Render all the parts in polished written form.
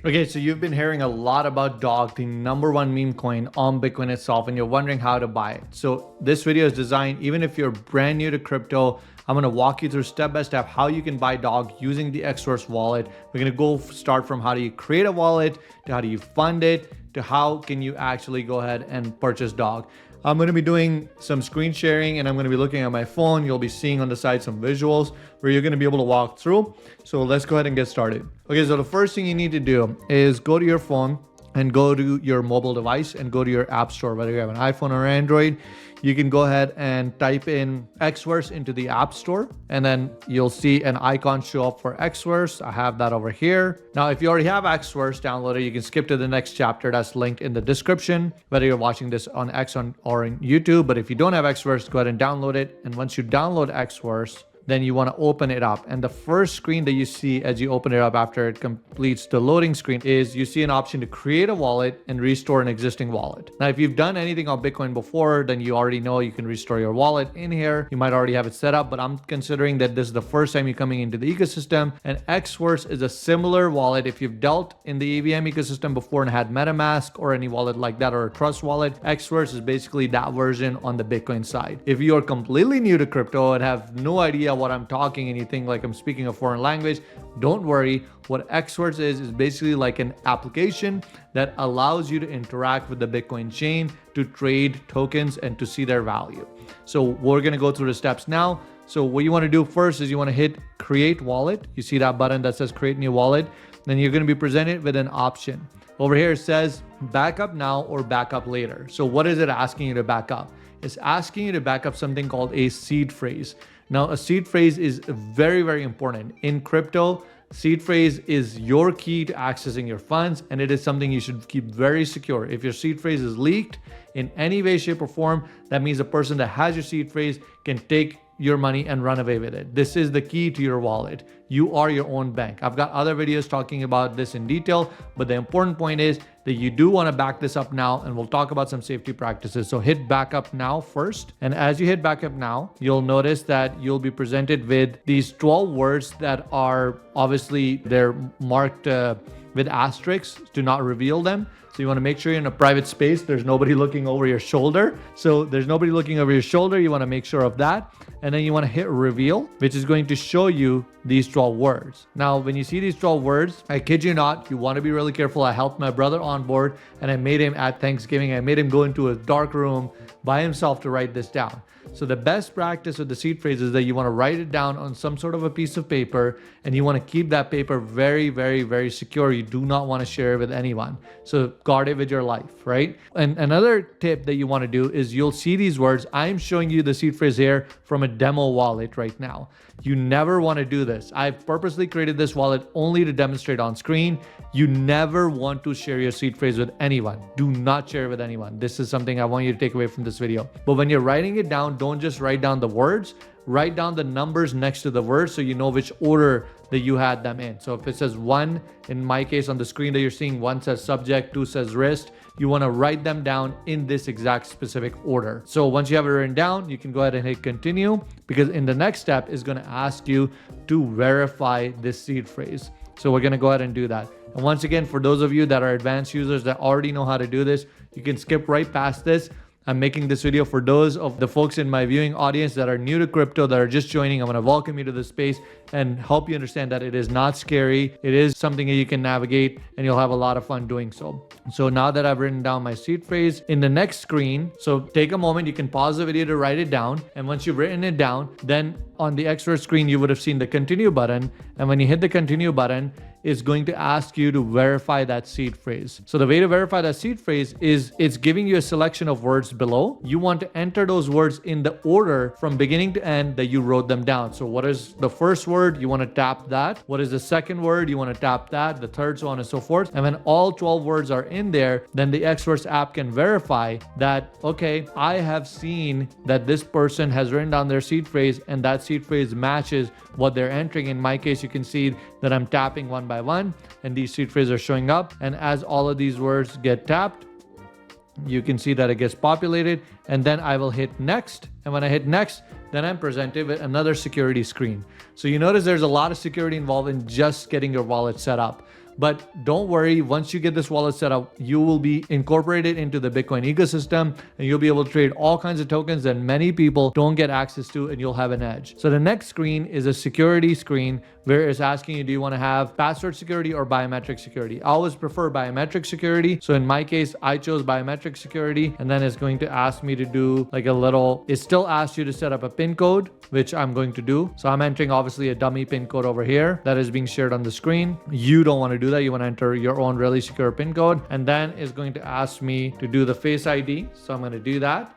Okay, so you've been hearing a lot about Dog, the #1 meme coin on Bitcoin itself, and you're wondering how to buy it. So this video is designed, even if you're brand new to crypto, I'm gonna walk you through step by step how you can buy Dog using the Xverse wallet. We're gonna go start from how do you create a wallet, to how do you fund it, to how can you actually go ahead and purchase Dog. I'm going to be doing some screen sharing and I'm going to be looking at my phone. You'll be seeing on the side some visuals where you're going to be able to walk through. So let's go ahead and get started. Okay, so the first thing you need to do is go to your phone and go to your mobile device and go to your app store, whether you have an iPhone or Android. You can go ahead and type in Xverse into the app store and then you'll see an icon show up for Xverse. I have that over here. Now, if you already have Xverse downloaded, you can skip to the next chapter that's linked in the description, whether you're watching this on X or in YouTube. But if you don't have Xverse, go ahead and download it. And once you download Xverse, then you want to open it up. And the first screen that you see as you open it up after it completes the loading screen is you see an option to create a wallet and restore an existing wallet. Now, if you've done anything on Bitcoin before, then you already know you can restore your wallet in here. You might already have it set up, but I'm considering that this is the first time you're coming into the ecosystem. And Xverse is a similar wallet. If you've dealt in the EVM ecosystem before and had MetaMask or any wallet like that or a Trust wallet, Xverse is basically that version on the Bitcoin side. If you are completely new to crypto and have no idea what I'm talking and you think like I'm speaking a foreign language, don't worry. What Xverse is basically like an application that allows you to interact with the Bitcoin chain to trade tokens and to see their value. So we're going to go through the steps now. So what you want to do first is you want to hit create wallet. You see that button that says create new wallet. Then you're going to be presented with an option. Over here it says backup now or backup later. So what is it asking you to back up? It's asking you to back up something called a seed phrase. Now, a seed phrase is very, very important. In crypto, seed phrase is your key to accessing your funds, and it is something you should keep very secure. If your seed phrase is leaked in any way, shape, or form, that means the person that has your seed phrase can take your money and run away with it. This is the key to your wallet. You are your own bank. I've got other videos talking about this in detail, but the important point is that you do want to back this up now, and we'll talk about some safety practices. So hit backup now first. And as you hit backup now, you'll notice that you'll be presented with these 12 words that are obviously they're marked with asterisks to not reveal them. So you want to make sure you're in a private space. There's nobody looking over your shoulder. So there's nobody looking over your shoulder. You want to make sure of that. And then you want to hit reveal, which is going to show you these 12 words. Now, when you see these 12 words, I kid you not, you want to be really careful. I helped my brother on board and I made him at Thanksgiving. I made him go into a dark room by himself to write this down. So the best practice with the seed phrase is that you want to write it down on some sort of a piece of paper and you want to keep that paper very, very, very secure. You do not want to share it with anyone. So guard it with your life, right? And another tip that you want to do is you'll see these words. I'm showing you the seed phrase here from a demo wallet right now. You never want to do this. I've purposely created this wallet only to demonstrate on screen. You never want to share your seed phrase with anyone. Do not share it with anyone. This is something I want you to take away from this video. But when you're writing it down, don't just write down the words. Write down the numbers next to the words so you know which order that you had them in. So if it says 1, in my case on the screen that you're seeing, 1 says subject, 2 says wrist, you want to write them down in this exact specific order. So once you have it written down, you can go ahead and hit continue, because in the next step is going to ask you to verify this seed phrase. So we're going to go ahead and do that. And once again, for those of you that are advanced users that already know how to do this, you can skip right past this. I'm making this video for those of the folks in my viewing audience that are new to crypto, that are just joining. I'm going to welcome you to this space and help you understand that it is not scary. It is something that you can navigate and you'll have a lot of fun doing so. So now that I've written down my seed phrase in the next screen, so take a moment, you can pause the video to write it down. And once you've written it down, then on the Xverse screen, you would have seen the continue button. And when you hit the continue button, it's going to ask you to verify that seed phrase. So the way to verify that seed phrase is it's giving you a selection of words below. You want to enter those words in the order from beginning to end that you wrote them down. So what is the first word? You want to tap that. What is the second word? You want to tap that. The third, so on and so forth. And when all 12 words are in there, then the Xverse app can verify that, okay, I have seen that this person has written down their seed phrase and that seed phrase matches what they're entering. In my case, you can see that I'm tapping one by one and these seed phrases are showing up. And as all of these words get tapped, you can see that it gets populated, and then I will hit next. And when I hit next, then I'm presented with another security screen. So you notice there's a lot of security involved in just getting your wallet set up. But don't worry, once you get this wallet set up, you will be incorporated into the Bitcoin ecosystem and you'll be able to trade all kinds of tokens that many people don't get access to, and you'll have an edge. So the next screen is a security screen where it's asking you, do you want to have password security or biometric security? I always prefer biometric security. So in my case, I chose biometric security, and then it's going to ask me to do like a little, it still asks you to set up a PIN code, which I'm going to do. So I'm entering obviously a dummy PIN code over here that is being shared on the screen. You don't want to do that. You want to enter your own really secure PIN code, and then it's going to ask me to do the Face ID. So I'm going to do that.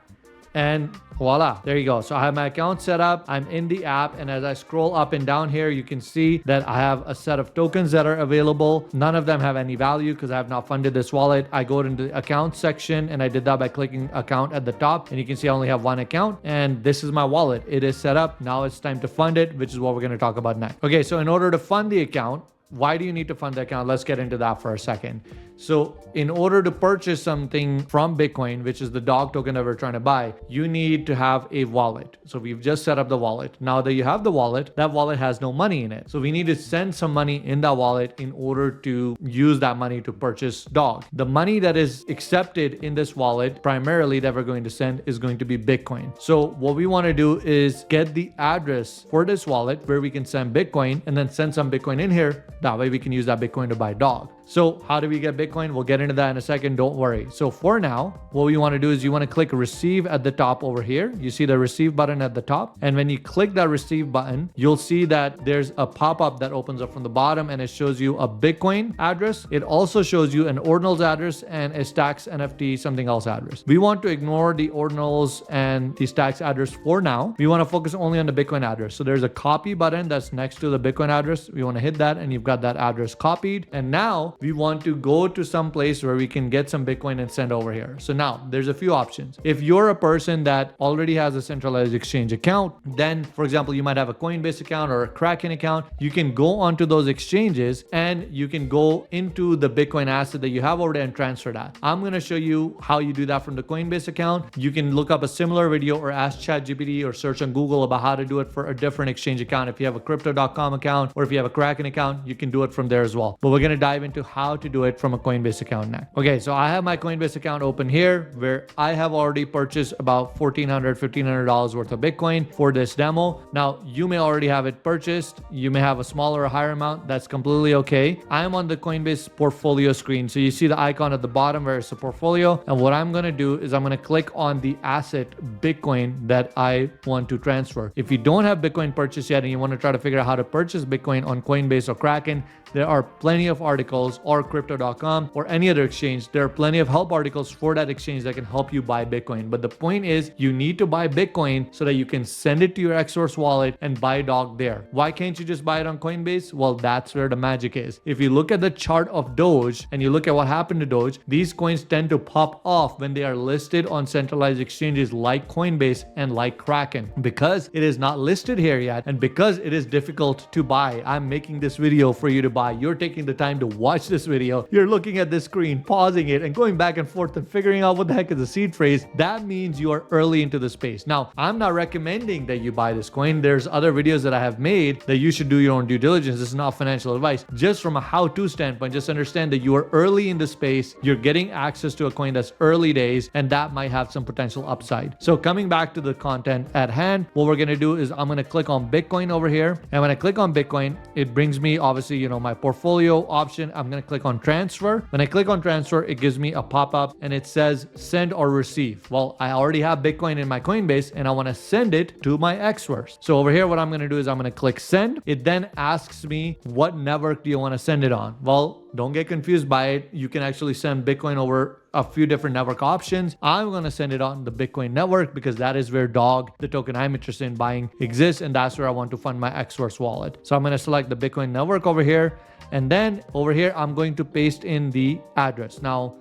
And voila, there you go. So I have my account set up. I'm in the app. And as I scroll up and down here, you can see that I have a set of tokens that are available. None of them have any value because I have not funded this wallet. I go into the account section, and I did that by clicking account at the top. And you can see I only have one account, and this is my wallet. It is set up. Now it's time to fund it, which is what we're going to talk about next. Okay, so in order to fund the account, why do you need to fund the account? Let's get into that for a second. So in order to purchase something from Bitcoin, which is the dog token that we're trying to buy, you need to have a wallet. So we've just set up the wallet. Now that you have the wallet, that wallet has no money in it. So we need to send some money in that wallet in order to use that money to purchase dog. The money that is accepted in this wallet, primarily that we're going to send, is going to be Bitcoin. So what we want to do is get the address for this wallet where we can send Bitcoin, and then send some Bitcoin in here. That way we can use that Bitcoin to buy dog. So how do we get Bitcoin? We'll get into that in a second. Don't worry. So for now, what we want to do is you want to click receive at the top over here. You see the receive button at the top. And when you click that receive button, you'll see that there's a pop-up that opens up from the bottom, and it shows you a Bitcoin address. It also shows you an Ordinals address and a Stacks NFT something else address. We want to ignore the Ordinals and the Stacks address for now. We want to focus only on the Bitcoin address. So there's a copy button that's next to the Bitcoin address. We want to hit that, and you've got that address copied. And now we want to go to some place where we can get some Bitcoin and send over here. So now there's a few options. If you're a person that already has a centralized exchange account, then for example, you might have a Coinbase account or a Kraken account. You can go onto those exchanges and you can go into the Bitcoin asset that you have already and transfer that. I'm going to show you how you do that from the Coinbase account. You can look up a similar video or ask ChatGPT or search on Google about how to do it for a different exchange account. If you have a crypto.com account or if you have a Kraken account, you can do it from there as well. But we're going to dive into how to do it from a Coinbase account next. Okay, so I have my Coinbase account open here where I have already purchased about $1,400 worth of Bitcoin for this demo. Now, you may already have it purchased. You may have a smaller or higher amount. That's completely okay. I am on the Coinbase portfolio screen. So you see the icon at the bottom where it's a portfolio. And what I'm going to do is I'm going to click on the asset Bitcoin that I want to transfer. If you don't have Bitcoin purchased yet and you want to try to figure out how to purchase Bitcoin on Coinbase or Kraken, there are plenty of articles, or crypto.com or any other exchange. There are plenty of help articles for that exchange that can help you buy Bitcoin. But the point is you need to buy Bitcoin so that you can send it to your Xverse wallet and buy dog there. Why can't you just buy it on Coinbase? Well, that's where the magic is. If you look at the chart of Doge and you look at what happened to Doge, these coins tend to pop off when they are listed on centralized exchanges like Coinbase and like Kraken. Because it is not listed here yet, and because it is difficult to buy, I'm making this video for you to buy. You're taking the time to watch this video. You're looking at this screen, pausing it and going back and forth and figuring out what the heck is the seed phrase. That means you are early into the space. Now, I'm not recommending that you buy this coin. There's other videos that I have made that you should do your own due diligence. This is not financial advice. Just from a how-to standpoint, just understand that you are early in the space. You're getting access to a coin that's early days, and that might have some potential upside. So coming back to the content at hand, what we're going to do is I'm going to click on Bitcoin over here. And when I click on Bitcoin, it brings me obviously, my portfolio option. I'm going to click on transfer. When I click on transfer, it gives me a pop-up and it says send or receive. Well, I already have Bitcoin in my Coinbase and I want to send it to my Xverse. So over here, what I'm going to do is I'm going to click send. It then asks me, what network do you want to send it on? Well, don't get confused by it. You can actually send Bitcoin over a few different network options. I'm going to send it on the Bitcoin network because that is where dog, the token I'm interested in buying, exists. And that's where I want to fund my Xverse wallet. So I'm going to select the Bitcoin network over here. And then over here, I'm going to paste in the address. Now,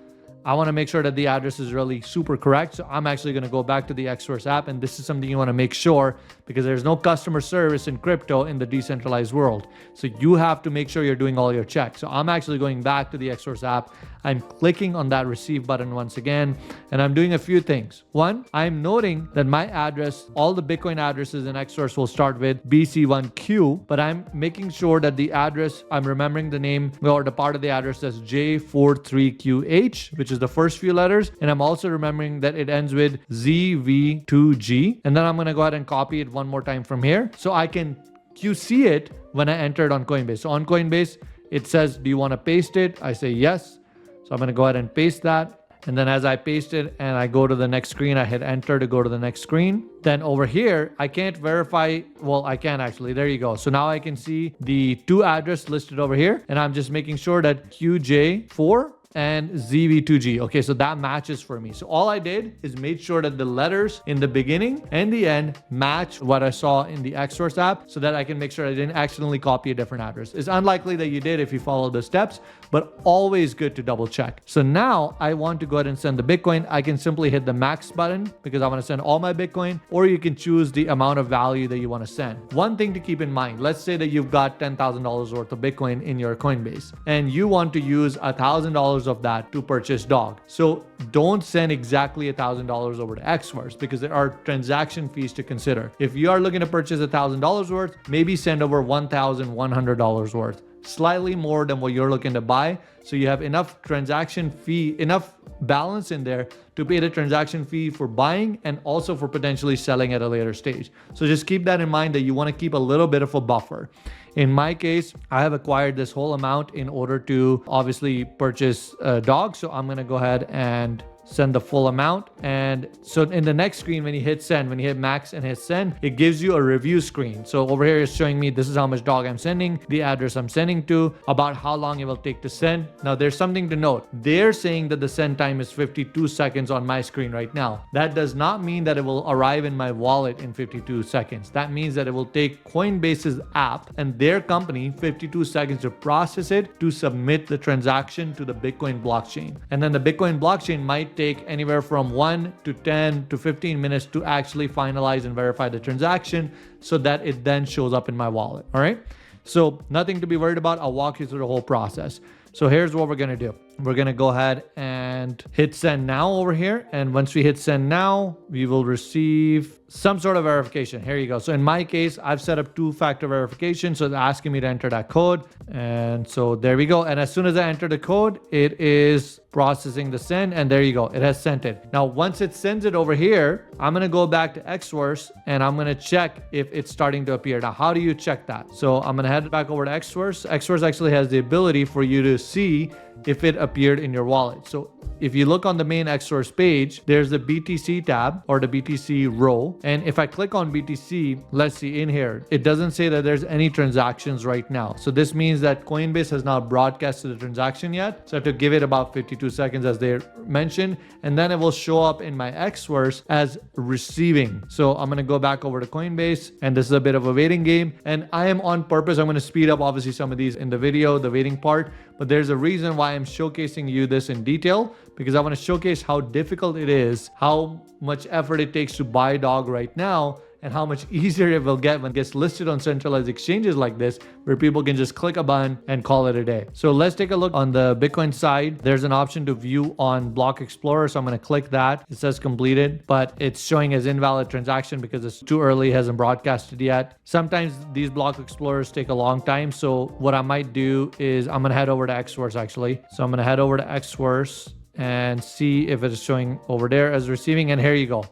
I want to make sure that the address is really super correct. So I'm actually going to go back to the Xverse app, and this is something you want to make sure, because there's no customer service in crypto in the decentralized world. So you have to make sure you're doing all your checks. So I'm actually going back to the Xverse app. I'm clicking on that receive button once again, and I'm doing a few things. One, I'm noting that my address, all the Bitcoin addresses in Xverse will start with BC1Q, but I'm making sure that the address, I'm remembering the name or the part of the address that's J43QH, which is the first few letters. And I'm also remembering that it ends with ZV2G. And then I'm going to go ahead and copy it one more time from here, so I can QC it when I enter it on Coinbase. So on Coinbase, it says, do you want to paste it? I say yes. So I'm going to go ahead and paste that. And then as I paste it and I go to the next screen, I hit enter to go to the next screen. Then over here, I can't verify. Well, I can actually. There you go. So now I can see the two address listed over here. And I'm just making sure that QJ4 and ZV2G. Okay, so that matches for me. So all I did is made sure that the letters in the beginning and the end match what I saw in the Xverse app, so that I can make sure I didn't accidentally copy a different address. It's unlikely that you did if you follow the steps, but always good to double check. So now I want to go ahead and send the Bitcoin. I can simply hit the max button because I want to send all my Bitcoin, or you can choose the amount of value that you want to send. One thing to keep in mind, let's say that you've got $10,000 worth of Bitcoin in your Coinbase and you want to use $1,000 of that to purchase dog. So don't send exactly $1,000 over to Xverse, because there are transaction fees to consider. If you are looking to purchase $1,000 worth, maybe send over $1,100 worth, slightly more than what you're looking to buy. So you have enough transaction fee, enough balance in there to pay the transaction fee for buying and also for potentially selling at a later stage. So just keep that in mind, that you want to keep a little bit of a buffer. In my case, I have acquired this whole amount in order to obviously purchase a dog. So I'm going to go ahead and send the full amount. And so in the next screen, when you hit send, when you hit max and hit send, it gives you a review screen. So over here is showing me this is how much dog I'm sending, the address I'm sending to, about how long it will take to send. Now there's something to note. They're saying that the send time is 52 seconds on my screen right now. That does not mean that it will arrive in my wallet in 52 seconds. That means that it will take Coinbase's app and their company 52 seconds to process it, to submit the transaction to the Bitcoin blockchain. And then the Bitcoin blockchain might take anywhere from 1 to 10 to 15 minutes to actually finalize and verify the transaction, so that it then shows up in my wallet. All right. So nothing to be worried about. I'll walk you through the whole process. So here's what we're going to do. We're going to go ahead and hit send now over here. And once we hit send now, we will receive some sort of verification. Here you go. So in my case, I've set up two-factor verification. So it's asking me to enter that code. And so there we go. And as soon as I enter the code, it is processing the send. And there you go. It has sent it. Now, once it sends it over here, I'm going to go back to Xverse and I'm going to check if it's starting to appear. Now, how do you check that? So I'm going to head back over to Xverse. Xverse actually has the ability for you to see if it appeared in your wallet. So if you look on the main Xverse page, there's the BTC tab or the BTC row. And if I click on BTC, let's see in here, it doesn't say that there's any transactions right now. So this means that Coinbase has not broadcasted the transaction yet. So I have to give it about 52 seconds as they mentioned, and then it will show up in my Xverse as receiving. So I'm going to go back over to Coinbase, and this is a bit of a waiting game. And I am on purpose. I'm going to speed up obviously some of these in the video, the waiting part, but there's a reason why I'm showcasing you this in detail, because I want to showcase how difficult it is, how much effort it takes to buy dog right now, and how much easier it will get when it gets listed on centralized exchanges like this, where people can just click a button and call it a day. So let's take a look on the Bitcoin side. There's an option to view on Block Explorer. So I'm going to click that. It says completed, but it's showing as invalid transaction because it's too early, hasn't broadcasted yet. Sometimes these Block Explorers take a long time. So what I might do is I'm going to head over to Xverse actually. So I'm going to head over to Xverse and see if it's showing over there as receiving. And here you go.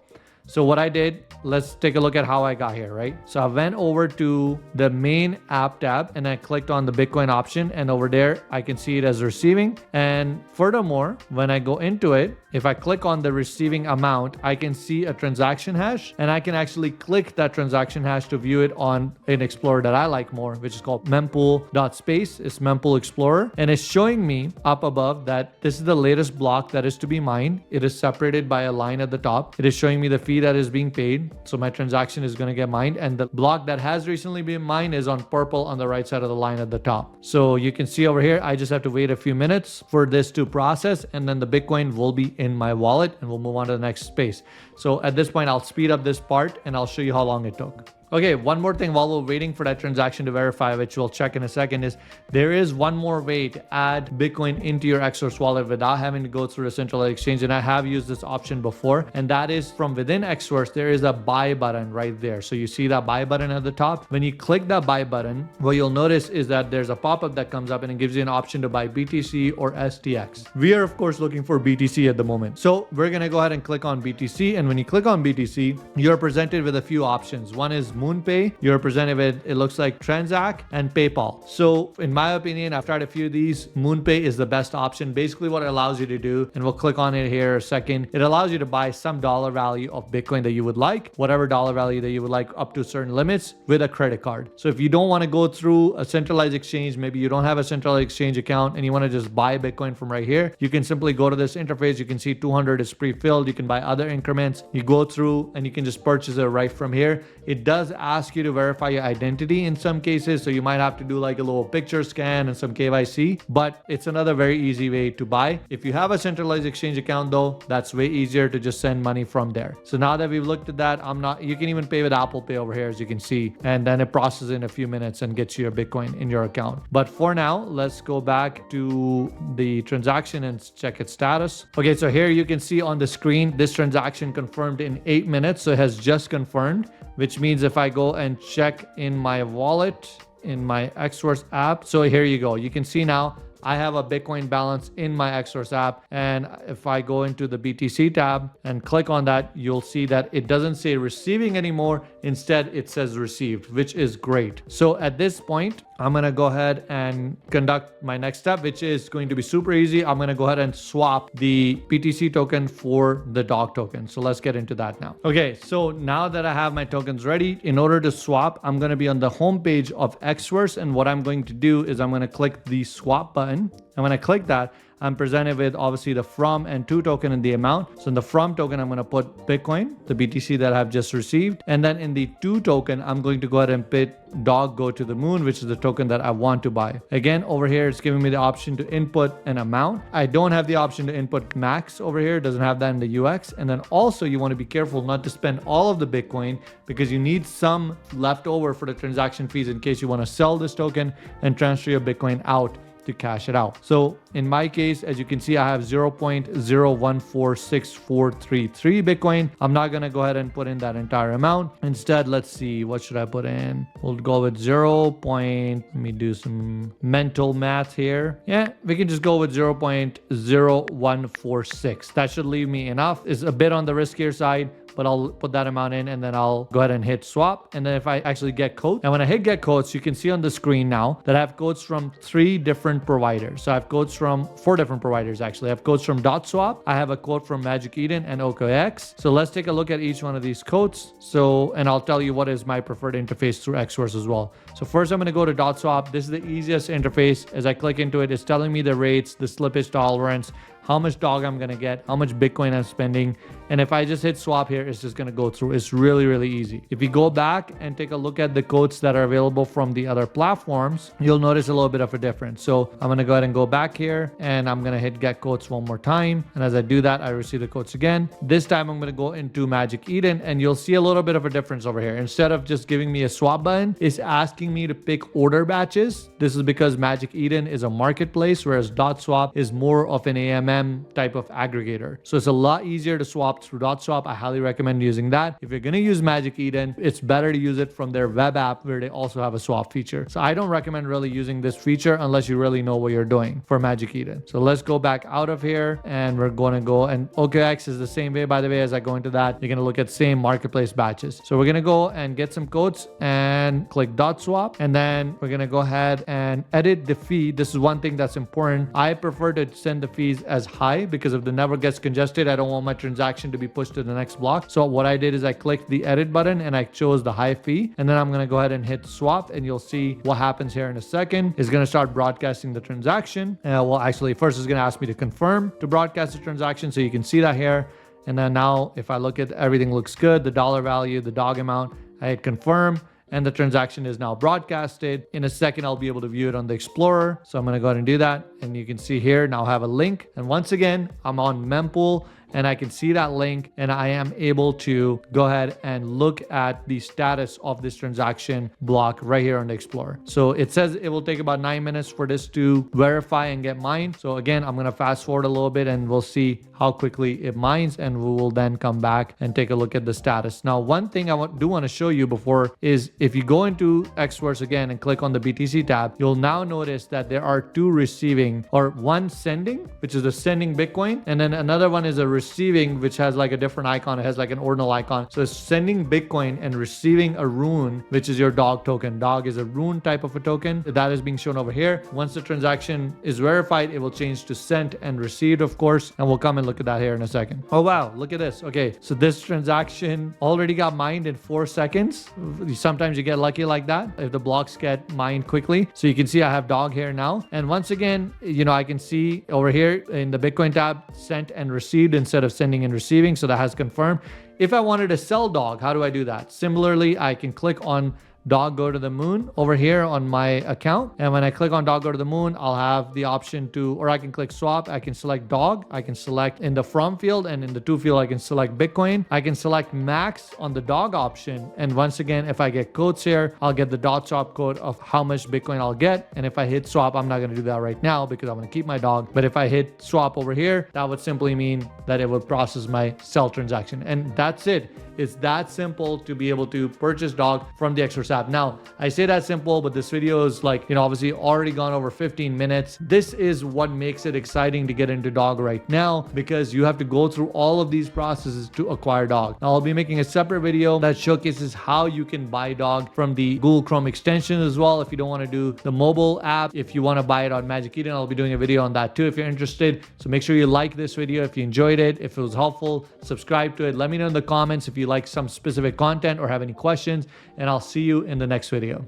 So what I did, let's take a look at how I got here, right? So I went over to the main app tab and I clicked on the Bitcoin option, and over there, I can see it as receiving. And furthermore, when I go into it, if I click on the receiving amount, I can see a transaction hash, and I can actually click that transaction hash to view it on an Explorer that I like more, which is called mempool.space. It's Mempool Explorer. And it's showing me up above that this is the latest block that is to be mined. It is separated by a line at the top. It is showing me the fee fee that is being paid. So my transaction is going to get mined, and the block that has recently been mined is on purple on the right side of the line at the top. So you can see over here, I just have to wait a few minutes for this to process, and then the Bitcoin will be in my wallet, and we'll move on to the next space. So at this point, I'll speed up this part and I'll show you how long it took. Okay, one more thing while we're waiting for that transaction to verify, which we'll check in a second, is there is one more way to add Bitcoin into your Xverse wallet without having to go through a centralized exchange. And I have used this option before, and that is from within Xverse, there is a buy button right there. So you see that buy button at the top. When you click that buy button, what you'll notice is that there's a pop-up that comes up and it gives you an option to buy BTC or STX. We are, of course, looking for BTC at the moment. So we're going to go ahead and click on BTC. And when you click on BTC, you're presented with a few options. One is MoonPay. You're presented with, it looks like Transact and PayPal. So in my opinion, I've tried a few of these. MoonPay is the best option. Basically what it allows you to do, and we'll click on it here a second, it allows you to buy some dollar value of Bitcoin that you would like, whatever dollar value that you would like up to certain limits with a credit card. So if you don't want to go through a centralized exchange, maybe you don't have a centralized exchange account and you want to just buy Bitcoin from right here, you can simply go to this interface. You can see 200 is pre-filled. You can buy other increments. You go through and you can just purchase it right from here. It does ask you to verify your identity in some cases, so you might have to do like a little picture scan and some KYC, but it's another very easy way to buy. If you have a centralized exchange account though, that's way easier to just send money from there. So now that we've looked at that, you can even pay with Apple Pay over here, as you can see, and then it processes in a few minutes and gets you your Bitcoin in your account. But for now, let's go back to the transaction and check its status. Okay, so here you can see on the screen, this transaction confirmed in 8 minutes. So it has just confirmed, which means if I go and check in my wallet, in my Xverse app, so here you go. You can see now I have a Bitcoin balance in my Xverse app. And if I go into the BTC tab and click on that, you'll see that it doesn't say receiving anymore. Instead, it says received, which is great. So at this point, I'm going to go ahead and conduct my next step, which is going to be super easy. I'm going to go ahead and swap the BTC token for the dog token. So let's get into that now. Okay, so now that I have my tokens ready, in order to swap, I'm going to be on the home page of Xverse. And what I'm going to do is I'm going to click the swap button. And when I click that, I'm presented with obviously the from and to token and the amount. So in the from token, I'm going to put Bitcoin, the BTC that I've just received. And then in the to token, I'm going to go ahead and put dog go to the moon, which is the token that I want to buy. Again, over here, it's giving me the option to input an amount. I don't have the option to input max over here. It doesn't have that in the UX. And then also you want to be careful not to spend all of the Bitcoin, because you need some left over for the transaction fees in case you want to sell this token and transfer your Bitcoin out to cash it out. So in my case, as you can see, I have 0.014643 Bitcoin. I'm not going to go ahead and put in that entire amount. Instead, let's see, what should I put in? We'll go with let me do some mental math here. Yeah, we can just go with 0.0146. That should leave me enough. It's a bit on the riskier side, but I'll put that amount in and then I'll go ahead and hit swap. And then if I actually get quotes, and when I hit get quotes, you can see on the screen now that I have quotes from 3 different providers. So I have quotes from 4 different providers actually. I have quotes from .swap, I have a quote from Magic Eden and OKX. So let's take a look at each one of these quotes. So, and I'll tell you what is my preferred interface through Xverse as well. So first I'm going to go to .swap. This is the easiest interface. As I click into it, it's telling me the rates, the slippage tolerance, how much dog I'm going to get, how much Bitcoin I'm spending. And if I just hit swap here, it's just going to go through. It's really, really easy. If you go back and take a look at the quotes that are available from the other platforms, you'll notice a little bit of a difference. So I'm going to go ahead and go back here and I'm going to hit get quotes one more time. And as I do that, I receive the quotes again. This time I'm going to go into Magic Eden and you'll see a little bit of a difference over here. Instead of just giving me a swap button, it's asking me to pick order batches. This is because Magic Eden is a marketplace, whereas .swap is more of an AMM type of aggregator. So it's a lot easier to swap through .swap. I highly recommend using that. If you're going to use Magic Eden, it's better to use it from their web app where they also have a swap feature. So I don't recommend really using this feature unless you really know what you're doing for Magic Eden. So let's go back out of here and we're going to go, and OKX is the same way, by the way. As I go into that, you're going to look at same marketplace batches. So we're going to go and get some quotes and click .swap, and then we're going to go ahead and edit the fee. This is one thing that's important. I prefer to send the fees as high because if the network gets congested, I don't want my transaction to be pushed to the next block. So what I did is I clicked the edit button and I chose the high fee, and then I'm going to go ahead and hit swap, and you'll see what happens here in a second. It's going to start broadcasting the transaction. Well, actually first it's going to ask me to confirm to broadcast the transaction. So you can see that here. And then now if I look at everything looks good, the dollar value, the dog amount, I hit confirm, and the transaction is now broadcasted. In a second, I'll be able to view it on the Explorer. So I'm going to go ahead and do that. And you can see here, now I have a link. And once again, I'm on mempool and I can see that link and I am able to go ahead and look at the status of this transaction block right here on the Explorer. So it says it will take about 9 minutes for this to verify and get mined. So again, I'm going to fast forward a little bit and we'll see how quickly it mines, and we will then come back and take a look at the status. Now, one thing I do want to show you before is if you go into Xverse again and click on the BTC tab, you'll now notice that there are two receiving, or one sending, which is the sending Bitcoin, and then another one is a receiving, which has like a different icon. It has like an ordinal icon. So it's sending Bitcoin and receiving a rune, which is your dog token. Dog is a rune type of a token that is being shown over here. Once the transaction is verified, it will change to sent and received, of course, and we'll come and look at that here in a second. Oh wow, look at this. Okay, so this transaction already got mined in 4 seconds. Sometimes you get lucky like that if the blocks get mined quickly. So you can see I have dog here now, and once again, I can see over here in the Bitcoin tab sent and received instead of sending and receiving. So that has confirmed. If I wanted to sell dog, how do I do that? Similarly, I can click on dog go to the moon over here on my account, and when I click on dog go to the moon, I'll have the option to, or I can click swap. I can select dog. I can select in the from field, and in the to field I can select Bitcoin. I can select max on the dog option, and once again, if I get codes here, I'll get the dot swap code of how much Bitcoin I'll get. And if I hit swap, I'm not going to do that right now because I'm going to keep my dog, but if I hit swap over here, that would simply mean that it would process my sell transaction, and that's it. It's that simple to be able to purchase dog from the Xverse app. Now, I say that simple, but this video is like, obviously already gone over 15 minutes. This is what makes it exciting to get into dog right now, because you have to go through all of these processes to acquire dog. Now, I'll be making a separate video that showcases how you can buy dog from the Google Chrome extension as well. If you don't want to do the mobile app, if you want to buy it on Magic Eden, I'll be doing a video on that too if you're interested. So make sure you like this video if you enjoyed it. If it was helpful, subscribe to it. Let me know in the comments if you like some specific content or have any questions, and I'll see you in the next video.